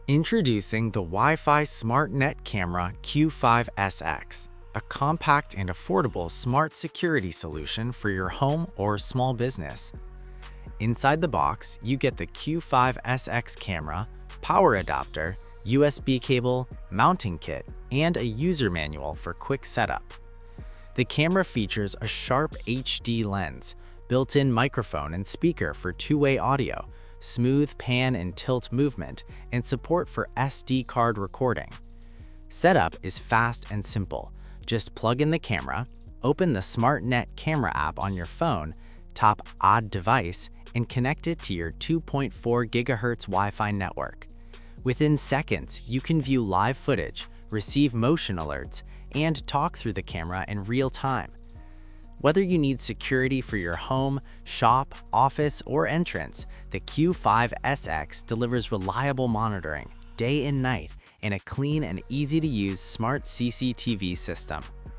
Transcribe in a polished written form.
Introducing the Wi-Fi Smart Net Camera Q5SX, a compact and affordable smart security solution for your home or small business. Inside the box, you get the Q5SX camera, power adapter, USB cable, mounting kit, and a user manual for quick setup. The camera features a sharp HD lens, built-in microphone and speaker for two-way audio, smooth pan and tilt movement, and support for SD card recording. Setup is fast and simple. Just plug in the camera, open the SmartNet camera app on your phone, tap Add Device, and connect it to your 2.4 GHz Wi-Fi network. Within seconds, you can view live footage, receive motion alerts, and talk through the camera in real time. Whether you need security for your home, shop, office, or entrance, the Q5SX delivers reliable monitoring, day and night, in a clean and easy-to-use smart CCTV system.